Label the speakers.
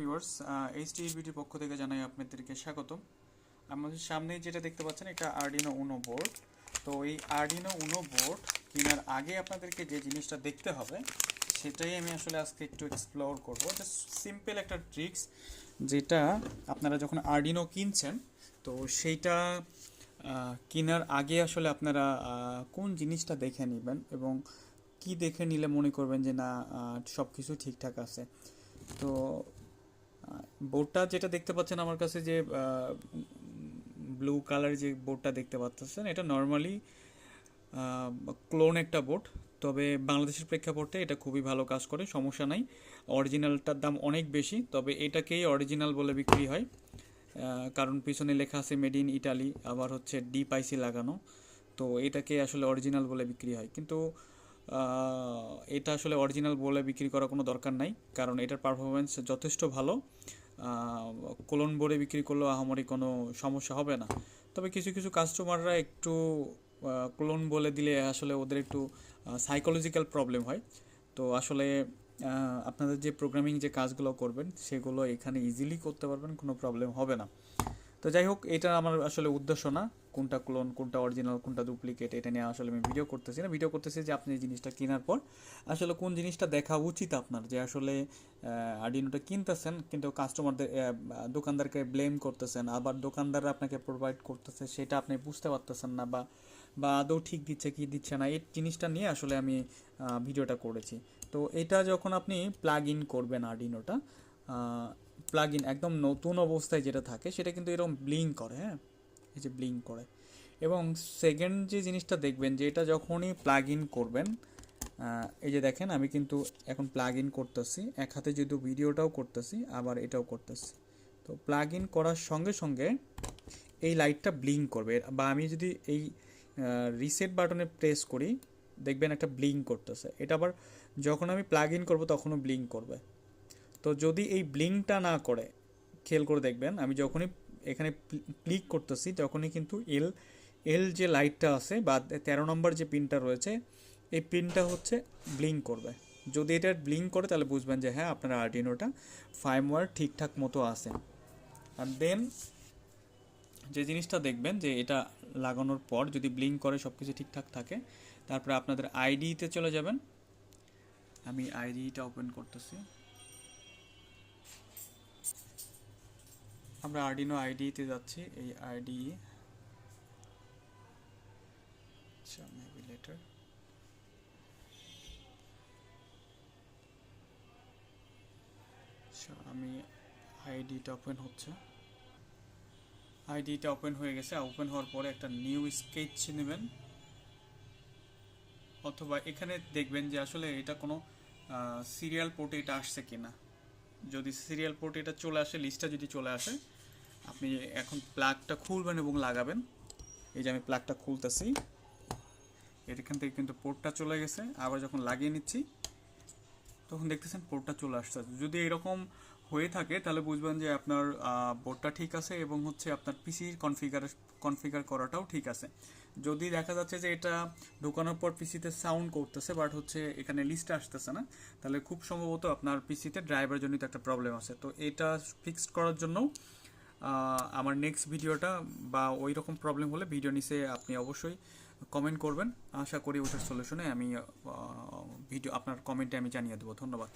Speaker 1: Viewers, HT ভিডিওর পক্ষ থেকে জানাই আপনাদেরকে স্বাগতম। আমাদের সামনে যেটা দেখতে পাচ্ছেন এটা আরডিনো উনো বোর্ড। তো এই আরডিনো উনো বোর্ড কেনার আগে আপনাদেরকে যে জিনিসটা দেখতে হবে সেটাই আমি আসলে আজকে একটু এক্সপ্লোর করব। জাস্ট সিম্পল একটা ট্রিক্স, যেটা আপনারা যখন আরডিনো কিনছেন তো সেইটা কেনার আগে আসলে আপনারা কোন জিনিসটা দেখে নেবেন এবং কি দেখে নিলে মনে করবেন যে না সব কিছু ঠিকঠাক আছে। তো বোর্ডটা যেটা দেখতে পাচ্ছেন আমার কাছে, যে ব্লু কালার যে বোর্ডটা দেখতে পাচ্ছেন, এটা নর্মালি ক্লোন একটা বোর্ড। তবে বাংলাদেশের প্রেক্ষাপটে এটা খুবই ভালো কাজ করে, সমস্যা নাই। অরিজিনালটার দাম অনেক বেশি, তবে এটাকেই অরিজিনাল বলে বিক্রি হয়, কারণ পিছনে লেখা আছে মেড ইন ইটালি, আবার হচ্ছে ডিপ আইসি লাগানো। তো এটাকে আসলে অরিজিনাল বলে বিক্রি হয়, কিন্তু এটা আসলে অরিজিনাল বলে বিক্রি করার কোনো দরকার নাই, কারণ এটার পারফরমেন্স যথেষ্ট ভালো। কোলন বোর্ডে বিক্রি করলেও আহামরি কোনো সমস্যা হবে না। তবে কিছু কিছু কাস্টমাররা একটু ক্লোন বলে দিলে আসলে ওদের একটু সাইকোলজিক্যাল প্রবলেম হয়। তো আসলে আপনাদের যে প্রোগ্রামিং যে কাজগুলো করবেন সেগুলো এখানে ইজিলি করতে পারবেন, কোনো প্রবলেম হবে না। তো যাই হোক, এটা আমার আসলে উদ্দেশ্য না কোনটা ক্লোন কোনটা অরিজিনাল কোনটা ডুপ্লিকেট এটা নিয়ে আসলে আমি ভিডিও করতেছি না। ভিডিও করতেছি যে আপনি জিনিসটা কেনার পর আসলে কোন জিনিসটা দেখা উচিত আপনার, যে আসলে আরডিনোটা কিনতেছেন কিন্তু কাস্টমারদের দোকানদারকে ব্লেম করতেছেন, আবার দোকানদাররা আপনাকে প্রোভাইড করতেছে সেটা আপনি বুঝতে পারতেছেন না, বা বা আদৌ ঠিক দিচ্ছে কি দিচ্ছে না, এই জিনিসটা নিয়ে আসলে আমি ভিডিওটা করেছি। তো এটা যখন আপনি প্লাগ ইন করবেন আরডিনোটা, প্লাগ ইন একদম নতুন অবস্থায় যেটা থাকে সেটা কিন্তু এরকম ব্লিঙ্ক করে, হ্যাঁ, এই যে ব্লিঙ্ক করে। এবং সেকেন্ড যে জিনিসটা দেখবেন, যে এটা যখনই প্লাগ ইন করবেন, এই যে দেখেন আমি কিন্তু এখন প্লাগ ইন করতেছি, এক হাতে যেহেতু ভিডিওটাও করতেছি আবার এটাও করতেছি। তো প্লাগ ইন করার সঙ্গে সঙ্গে এই লাইটটা ব্লিঙ্ক করবে, বা আমি যদি এই রিসেট বাটনে প্রেস করি দেখবেন একটা ব্লিঙ্ক করতেছে। এটা আবার যখন আমি প্লাগ ইন করবো তখনও ব্লিঙ্ক করবে। তো যদি এই ব্লিঙ্কটা না করে, খেয়াল করে দেখবেন আমি যখনই এখানে ক্লিক করতেছি তখনই কিন্তু এল এল যে লাইটটা আছে বা 13 নম্বর যে পিনটা রয়েছে এই পিনটা হচ্ছে ব্লিঙ্ক করবে। যদি এটা ব্লিঙ্ক করে তাহলে বুঝবেন যে হ্যাঁ আপনার আরডিনোটা ফার্মওয়্যার ঠিকঠাক মতো আছে। আর দেন যে জিনিসটা দেখবেন যে এটা লাগানোর পর যদি ব্লিঙ্ক করে সব কিছু ঠিকঠাক থাকে, তারপরে আপনাদের আইডিতে চলে যাবেন। আমি আইডিটা ওপেন করতেছি। আমরা আরডিনো আইডিতে যাচ্ছি, এই আইডি, আচ্ছা মেবি লেটার, আচ্ছা আমি আইডিটা ওপেন হচ্ছে, আইডিটা ওপেন হয়ে গেছে। ওপেন হওয়ার পরে একটা নিউ স্কেচ নেবেন, অথবা এখানে দেখবেন যে আসলে এটা কোনো সিরিয়াল পোর্টে এটা আসছে কিনা। যদি সিরিয়াল পোর্টে এটা চলে আসে, লিস্টটা যদি চলে আসে, আপনি এখন প্লাগটা খুলবেন এবং লাগাবেন। এই যে আমি প্লাগটা খুলতেছি, এখান থেকে কিন্তু পোর্টটা চলে গেছে। আবার যখন লাগিয়ে নিচ্ছি তখন দেখতেছেন পোর্টটা চলে আসছে। যদি এরকম হয়ে থাকে তাহলে বুঝবেন যে আপনার বোর্ডটা ঠিক আছে এবং হচ্ছে আপনার পিসির কনফিগার করাটাও ঠিক আছে। যদি দেখা যাচ্ছে যে এটা ঢোকানোর পর পিসিতে সাউন্ড করতেছে বাট হচ্ছে এখানে লিস্ট আসতেছে না, তাহলে খুব সম্ভবত আপনার পিসিতে ড্রাইভার জনিত একটা প্রবলেম আছে। তো এটা ফিক্সড করার জন্য আমার নেক্সট ভিডিওটা, বা ওই রকম প্রবলেম হলে ভিডিও নিচে আপনি অবশ্যই কমেন্ট করবেন। আশা করি ওটার সলিউশনে আমি ভিডিও আপনার কমেন্টে আমি জানিয়ে দেবো। ধন্যবাদ।